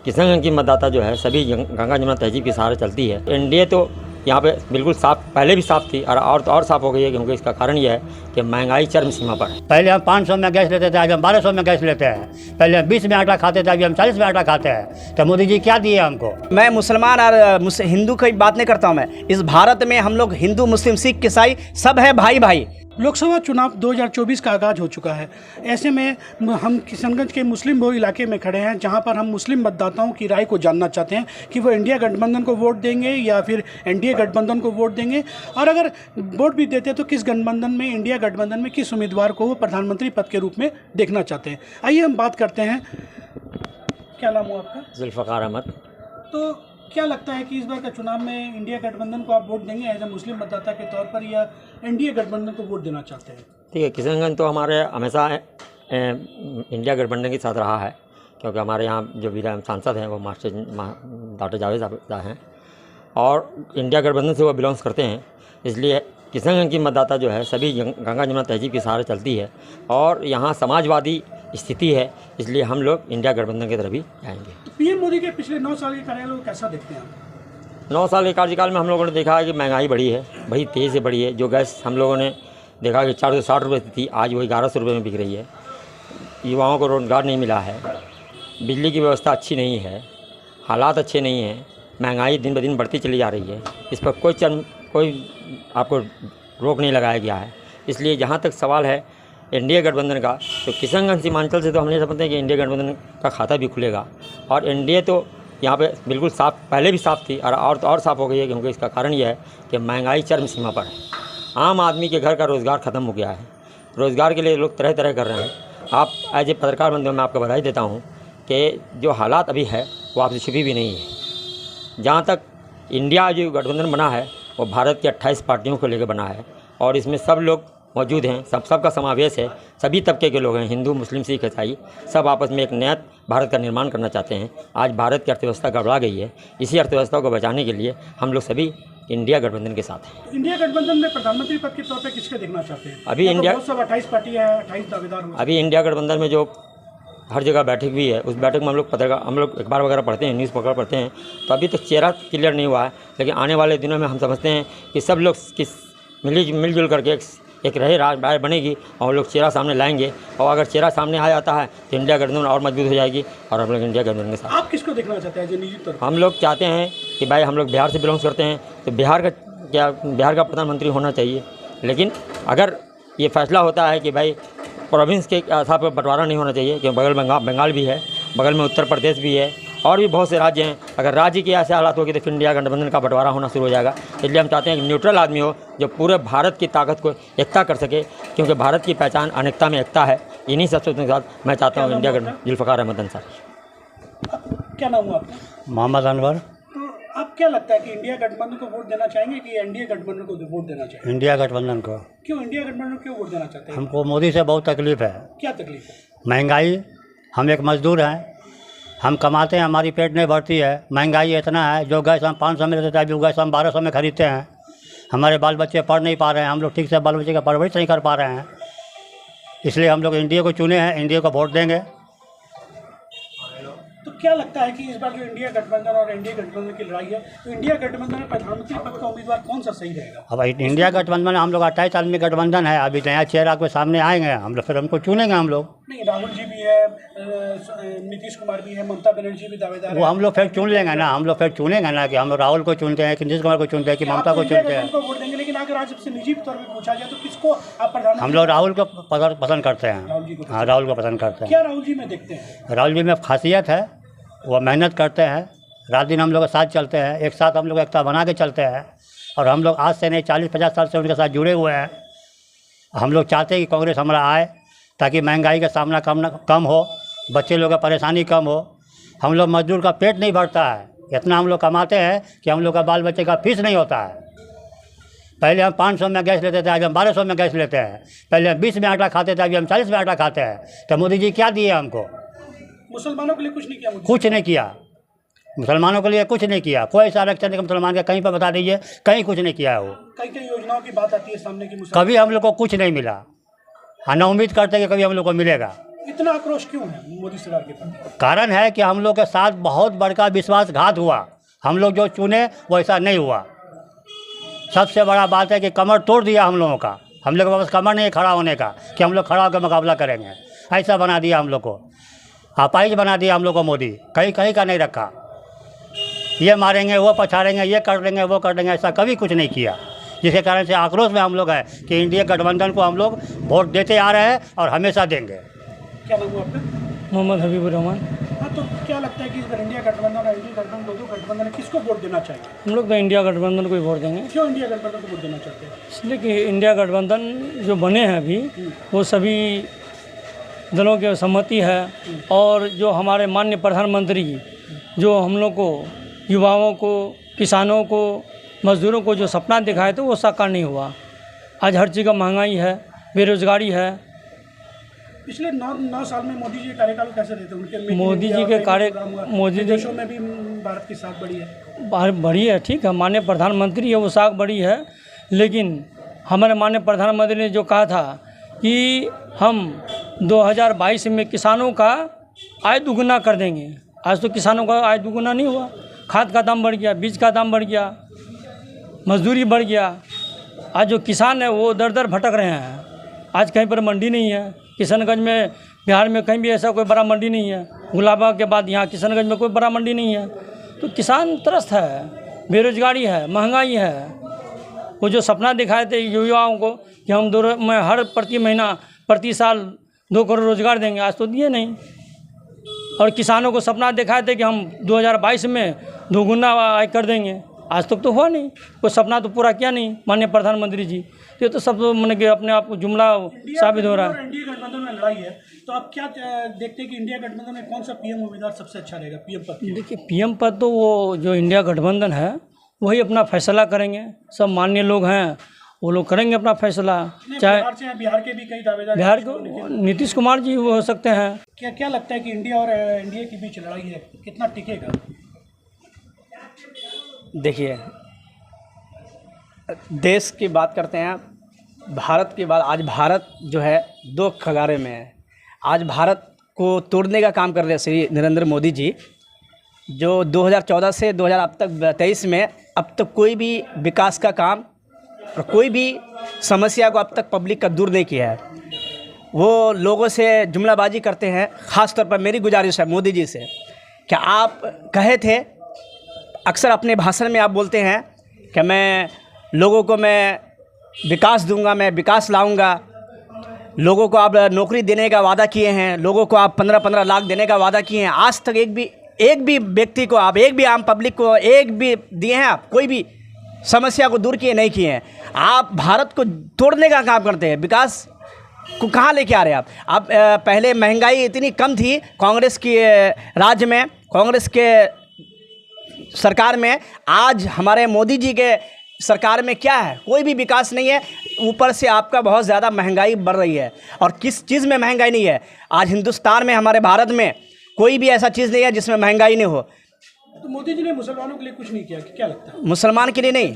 किशनगंज की मतदाता जो है सभी गंगा जमुना तहजीब के सहारे चलती है। एनडीए तो यहाँ पे बिल्कुल साफ, पहले भी साफ थी और तो और साफ हो गई है, क्योंकि इसका कारण यह है कि महंगाई चरम सीमा पर है। पहले हम 500 में गैस लेते थे, आज हम 1200 में गैस लेते हैं। पहले हम 20 में आटा खाते थे, अभी हम 40 में आटा खाते हैं। तो मोदी जी क्या दिए हमको? मैं मुसलमान और हिंदू की बात नहीं करता हूँ। मैं इस भारत में हम लोग हिंदू, मुस्लिम, सिख, ईसाई सब है भाई भाई। लोकसभा चुनाव 2024 का आगाज हो चुका है। ऐसे में हम किशनगंज के मुस्लिम बहुल इलाके में खड़े हैं, जहां पर हम मुस्लिम मतदाताओं की राय को जानना चाहते हैं कि वो इंडिया गठबंधन को वोट देंगे या फिर एनडीए गठबंधन को वोट देंगे, और अगर वोट भी देते तो किस गठबंधन में, इंडिया गठबंधन में किस उम्मीदवार को वो प्रधानमंत्री पद के रूप में देखना चाहते हैं। आइए हम बात करते हैं। क्या नाम हुआ आपका? जुल्फ़कार अहमद। तो क्या लगता है कि इस बार का चुनाव में इंडिया गठबंधन को आप वोट देंगे एज ए मुस्लिम मतदाता के तौर पर, या एनडीए गठबंधन को वोट देना चाहते हैं? ठीक है, किशनगंज तो हमारे हमेशा इंडिया गठबंधन के साथ रहा है, क्योंकि हमारे यहाँ जो विधायक सांसद हैं वो डॉक्टर जावेद साहब हैं और इंडिया गठबंधन से वो बिलोंग्स करते हैं। इसलिए किशनगंज की मतदाता जो है सभी गंगा जमुना तहजीब के सहारे चलती है और यहाँ समाजवादी स्थिति है, इसलिए हम लोग इंडिया गठबंधन की तरफ ही जाएंगे। पीएम मोदी के पिछले 9 साल के कार्यकाल को कैसा देखते हैं आप? 9 साल के कार्यकाल में हम लोगों ने देखा है कि महंगाई बढ़ी है, बड़ी तेज़ से बढ़ी है। जो गैस हम लोगों ने देखा कि 460 रुपये थी, आज वही 1100 रुपये में बिक रही है। युवाओं को रोजगार नहीं मिला है, बिजली की व्यवस्था अच्छी नहीं है, हालात अच्छे नहीं हैं, महंगाई दिन ब दिन बढ़ती चली जा रही है। इस पर कोई आपको रोक नहीं लगाया गया है। इसलिए जहाँ तक सवाल है एनडीए गठबंधन का, तो किशनगंज सीमांचल से तो हम नहीं समझते हैं कि इंडिया गठबंधन का खाता भी खुलेगा। और एनडीए तो यहाँ पे बिल्कुल साफ, पहले भी साफ थी और तो और साफ हो गई है, क्योंकि इसका कारण यह है कि महंगाई चरम सीमा पर है। आम आदमी के घर का रोज़गार ख़त्म हो गया है। रोज़गार के लिए लोग तरह तरह कर रहे हैं। आप एज ए पत्रकार बंधु मैं आपको बधाई देता हूँ कि जो हालात अभी है वो आपसे छुपी भी नहीं है। जहाँ तक इंडिया जो गठबंधन बना है वो भारत की 28 पार्टियों को लेकर बना है और इसमें सब लोग मौजूद हैं, सबका समावेश है। सभी तबके के लोग हैं, हिंदू, मुस्लिम, सिख, ईसाई, सब आपस में एक नया भारत का निर्माण करना चाहते हैं। आज भारत की अर्थव्यवस्था गड़बड़ा गई है, इसी अर्थव्यवस्था को बचाने के लिए हम लोग सभी इंडिया गठबंधन के साथ हैं। इंडिया गठबंधन में प्रधानमंत्री पद के तौर पर किसके देखना चाहते हैं? अभी इंडिया तो सब 28 पार्टियां हैं, 28 दावेदार हैं। अभी इंडिया गठबंधन में जो हर जगह बैठक भी है, उस बैठक में हम लोग अखबार वगैरह पढ़ते हैं, न्यूज़ वगैरह पढ़ते हैं, तो अभी तक चेहरा क्लियर नहीं हुआ है। लेकिन आने वाले दिनों में हम समझते हैं कि सब लोग मिलजुल करके एक राय बनेगी और लोग चेहरा सामने लाएंगे, और अगर चेहरा सामने आ जाता है तो इंडिया गठबंधन और मजबूत हो जाएगी और हम लोग इंडिया गठबंधन के साथ। आप किसको देखना चाहते हैं निजी तौर पर? हम लोग चाहते हैं कि भाई हम लोग बिहार से बिलोंग्स करते हैं, तो बिहार का प्रधानमंत्री होना चाहिए। लेकिन अगर ये फैसला होता है कि भाई प्रोविंस के आधार पर बंटवारा नहीं होना चाहिए, क्योंकि बगल बंगाल भी है, बगल में उत्तर प्रदेश भी है और भी बहुत से राज्य हैं। अगर राज्य के ऐसे हालात होगी तो फिर इंडिया गठबंधन का बंटवारा होना शुरू हो जाएगा। इसलिए हम चाहते हैं कि न्यूट्रल आदमी हो जो पूरे भारत की ताकत को एकता कर सके, क्योंकि भारत की पहचान अनेकता में एकता है। इन्हीं सबसे साथ मैं चाहता हूँ इंडिया गठबंधन। जुल्फ़कार अहमद अंसारी। क्या नाम हुआ आपका? मोहम्मद अनवर। तो आप क्या लगता है कि इंडिया गठबंधन को वोट देना चाहेंगे कि एनडीए गठबंधन को वोट देना चाहेंगे? इंडिया गठबंधन को। क्यों इंडिया गठबंधन को क्यों वोट देना चाहते हैं? हमको मोदी से बहुत तकलीफ़ है। क्या तकलीफ है? महंगाई, हम एक मजदूर हैं, हम कमाते हैं, हमारी पेट नहीं भरती है। महंगाई इतना है, जो गैस हम 500 में लेते थे अभी गैस हम 1200 में खरीदते हैं। हमारे बाल बच्चे पढ़ नहीं पा रहे हैं, हम लोग ठीक से बाल बच्चे का परवरिश नहीं कर पा रहे हैं। इसलिए हम लोग इंडिया को चुने हैं, इंडिया को वोट देंगे। तो क्या लगता है कि इस बार जो इंडिया गठबंधन और एनडीए गठबंधन की लड़ाई है, तो इंडिया गठबंधन में प्रधानमंत्री पद का उम्मीदवार कौन सा सही रहेगा? अब इंडिया गठबंधन हम लोग 28 आदमी गठबंधन है, अभी नया चेहरा के सामने आएंगे हम लोग, फिर हमको चुनेंगे हम लोग। नहीं, राहुल जी भी है, नीतीश कुमार भी है, ममता बनर्जी भी दावेदार है। वो हम लोग फिर चुन लेंगे ना, हम लोग फिर चुनेंगे ना कि हम राहुल को चुनते हैं कि नीतीश कुमार को चुनते हैं कि ममता को चुनते हैं। वोट देंगे, लेकिन अगर आज सबसे निजी तौर पर पूछा जाए तो किसको आप प्रधानमंत्री? हम लोग राहुल को पसंद करते हैं। हाँ, राहुल को पसंद करते हैं। क्या राहुल जी में देखते हैं? राहुल जी में खासियत है, वो मेहनत करते हैं, रात दिन हम लोग के साथ चलते हैं, एक साथ हम लोग एकता बना के चलते हैं। और हम लोग आज से नहीं 40-50 साल से उनके साथ जुड़े हुए हैं। हम लोग चाहते हैं कि कांग्रेस हमारा आए, ताकि महंगाई का सामना कम हो, बच्चे लोग का परेशानी कम हो। हम लोग मजदूर का पेट नहीं भरता है, इतना हम लोग कमाते हैं कि हम लोग का बाल बच्चे का फीस नहीं होता है। पहले हम 500 में गैस लेते थे, आज हम 1200 में गैस लेते हैं। पहले हम 20 में आटा खाते थे, अभी हम 40 में आटा खाते हैं। तो मोदी जी क्या दिए हमको? मुसलमानों के लिए कुछ नहीं किया मोदी? कुछ नहीं किया, मुसलमानों के लिए कुछ नहीं किया। कोई सा आरक्षण का मुसलमान का कहीं पर बता दीजिए, कहीं कुछ नहीं किया है वो। कई योजनाओं की बात आती है सामने की, कभी हम लोग को कुछ नहीं मिला, हाँ ना उम्मीद करते कि कभी हम लोग को मिलेगा। इतना आक्रोश क्यों है मोदी सरकार के प्रति? कारण है कि हम लोग के साथ बहुत बड़का विश्वासघात हुआ। हम लोग जो चुने वैसा नहीं हुआ। सबसे बड़ा बात है कि कमर तोड़ दिया हम लोगों का। हम लोग के पास कमर नहीं है खड़ा होने का कि हम लोग खड़ा होकर मुकाबला करेंगे। ऐसा बना दिया हम लोग को, अपाहिज बना दिया हम लोग को मोदी। कहीं कहीं का नहीं रखा। ये मारेंगे, वो पछाड़ेंगे, ये कर देंगे, वो कर देंगे, ऐसा कभी कुछ नहीं किया। जिसके कारण से आक्रोश में हम लोग है कि इंडिया गठबंधन को हम लोग वोट देते आ रहे हैं और हमेशा देंगे। क्या नाम हुआ आपका? मोहम्मद हबीबुर रहमान। हाँ, तो क्या लगता है कि इस बार इंडिया गठबंधन और एनडीए गठबंधन दो गठबंधन है, किसको वोट देना चाहिए? हम लोग तो इंडिया गठबंधन को ही वोट देंगे, क्यों इंडिया गठबंधन को वोट देना चाहते हैं? इसलिए कि इंडिया गठबंधन जो बने हैं अभी वो सभी दलों की सहमति है। और जो हमारे माननीय प्रधानमंत्री जो हम लोग को, युवाओं को, किसानों को, मजदूरों को जो सपना दिखाए थे वो साकार नहीं हुआ। आज हर चीज़ का महंगाई है, बेरोजगारी है। पिछले 9 साल में मोदी जी के कार्यकाल कैसे रहते हैं? उनके मोदी जी के कार्य, मोदी जी देशों में भी भारत की साख बढ़ी है। बढ़ी है, ठीक है, माननीय प्रधानमंत्री है वो साख बढ़ी है। लेकिन हमारे माननीय प्रधानमंत्री ने जो कहा था कि हम 2022 में किसानों का आय दुगुना कर देंगे, आज तो किसानों का आय दुगुना नहीं हुआ। खाद का दाम बढ़ गया, बीज का दाम बढ़ गया, मजदूरी बढ़ गया। आज जो किसान है वो दर दर भटक रहे हैं। आज कहीं पर मंडी नहीं है। किशनगंज में, बिहार में कहीं भी ऐसा कोई बड़ा मंडी नहीं है। गुलाबा के बाद यहाँ किशनगंज में कोई बड़ा मंडी नहीं है। तो किसान त्रस्त है, बेरोजगारी है, महंगाई है। वो जो सपना दिखाए थे युवाओं को कि हम मैं हर प्रति महीना, प्रति साल 2 करोड़ रोजगार देंगे, आज तो दिए नहीं। और किसानों को सपना दिखाए थे कि हम 2022 में दोगुना आय कर देंगे, आज तक तो हुआ नहीं। कोई सपना तो पूरा किया नहीं माननीय प्रधानमंत्री जी। ये तो सब मैंने कि अपने आप को जुमला साबित हो रहा है। इंडिया गठबंधन में लड़ाई है, तो आप क्या देखते हैं कि इंडिया गठबंधन में कौन सा पीएम उम्मीदवार सबसे अच्छा रहेगा पीएम पद? देखिए, पीएम पद तो वो जो इंडिया गठबंधन है वही अपना फैसला करेंगे। सब माननीय लोग हैं, वो लोग करेंगे अपना फैसला। चाहे बिहार के भी कई दावेदार, बिहार को नीतीश कुमार जी वो हो सकते हैं। क्या लगता है कि इंडिया और एनडीए के बीच लड़ाई है, कितना टिकेगा? देखिए, देश की बात करते हैं, भारत की बात। आज भारत जो है 2 कगारे में है। आज भारत को तोड़ने का काम कर रहे हैं श्री नरेंद्र मोदी जी, जो 2014 से 2000 अब तक 23 में अब तक कोई भी विकास का काम और कोई भी समस्या को अब तक पब्लिक का दूर नहीं किया है। वो लोगों से जुमलाबाजी करते हैं। ख़ास तौर पर मेरी गुजारिश है मोदी जी से, क्या आप कहे थे, अक्सर अपने भाषण में आप बोलते हैं कि मैं लोगों को मैं विकास दूंगा, मैं विकास लाऊंगा। लोगों को आप नौकरी देने का वादा किए हैं, लोगों को आप 15-15 लाख देने का वादा किए हैं। आज तक एक भी व्यक्ति को आप, एक भी आम पब्लिक को एक भी दिए हैं आप? कोई भी समस्या को दूर किए नहीं किए हैं। आप भारत को तोड़ने का काम करते हैं, विकास को कहाँ लेके आ रहे हैं आप? पहले महंगाई इतनी कम थी कांग्रेस की राज्य में, कांग्रेस के सरकार में। आज हमारे मोदी जी के सरकार में क्या है? कोई भी विकास नहीं है। ऊपर से आपका बहुत ज़्यादा महंगाई बढ़ रही है। और किस चीज़ में महंगाई नहीं है? आज हिंदुस्तान में, हमारे भारत में कोई भी ऐसा चीज़ नहीं है जिसमें महंगाई नहीं हो। तो मोदी जी ने मुसलमानों के लिए कुछ नहीं किया, क्या लगता है? मुसलमान के लिए नहीं,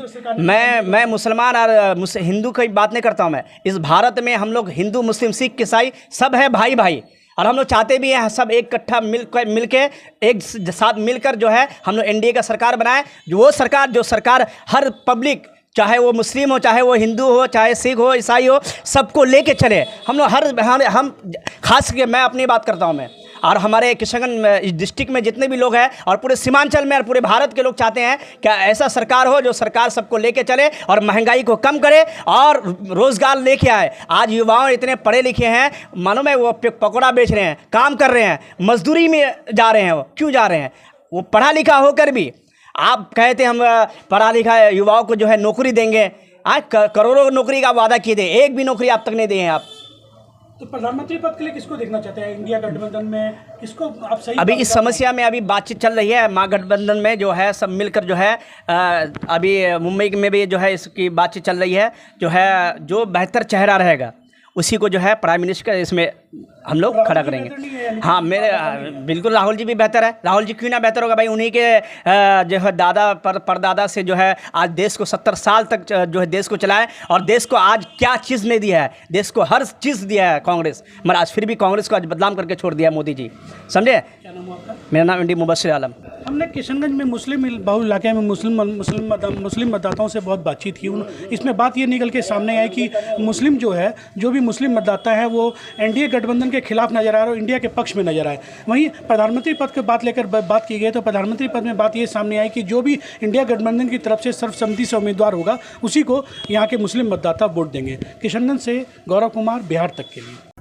मैं मुसलमान और हिंदू की बात नहीं करता हूँ। मैं इस भारत में हम लोग हिंदू, मुस्लिम, सिख, ईसाई सब है भाई भाई। और हम लोग चाहते भी हैं सब एक इकट्ठा मिल के एक साथ मिलकर जो है हम लोग एनडीए का सरकार बनाए। जो सरकार हर पब्लिक, चाहे वो मुस्लिम हो, चाहे वो हिंदू हो, चाहे सिख हो, ईसाई हो, सबको लेके चले। हम लोग हम खास करके मैं अपनी बात करता हूँ मैं, और हमारे किशनगंज डिस्ट्रिक्ट में जितने भी लोग हैं और पूरे सीमांचल में और पूरे भारत के लोग चाहते हैं क्या ऐसा सरकार हो जो सरकार सबको लेके चले और महंगाई को कम करे और रोज़गार लेके आए। आज युवाओं इतने पढ़े लिखे हैं, मालूम है, वो पकौड़ा बेच रहे हैं, काम कर रहे हैं, मजदूरी में जा रहे हैं। वो क्यों जा रहे हैं? वो पढ़ा लिखा होकर भी आप कहते हम पढ़ा लिखा युवाओं को जो है नौकरी देंगे। आज करोड़ों नौकरी का वादा किए थे, एक भी नौकरी आप तक नहीं दिए हैं आप। तो प्रधानमंत्री पद के लिए किसको देखना चाहते हैं इंडिया गठबंधन में? किसको आप सही? अभी इस समस्या में अभी बातचीत चल रही है। महागठबंधन में जो है सब मिलकर जो है अभी मुंबई में भी जो है इसकी बातचीत चल रही है। जो है जो बेहतर चेहरा रहेगा उसी को जो है प्राइम मिनिस्टर इसमें हम लोग खड़ा करेंगे। हाँ, मेरे बिल्कुल राहुल जी भी बेहतर है। राहुल जी क्यों ना बेहतर होगा भाई, उन्हीं के जो है दादा परदादा से जो है आज देश को 70 साल तक जो है देश को चलाए, और देश को आज क्या चीज़ नहीं दिया है, देश को हर चीज़ दिया है कांग्रेस, मगर आज फिर भी कांग्रेस को आज बदनाम करके छोड़ दिया मोदी जी, समझे। क्या नाम है आपका? मेरा नाम एमडी मुबस्सिर आलम। हमने किशनगंज में मुस्लिम बहुल इलाके में मुस्लिम मतदाताओं से बहुत बातचीत की। इसमें बात ये निकल के सामने आई कि मुस्लिम जो है, जो भी मुस्लिम मतदाता है वो एनडीए गठबंधन के खिलाफ नजर आ रहा है और इंडिया के पक्ष में नजर आए। वहीं प्रधानमंत्री पद की बात लेकर बात की गई तो प्रधानमंत्री पद में बात ये सामने आई कि जो भी इंडिया गठबंधन की तरफ से सर्वसम्मति से उम्मीदवार होगा उसी को यहाँ के मुस्लिम मतदाता वोट देंगे। किशनगंज से गौरव कुमार, बिहार तक के लिए।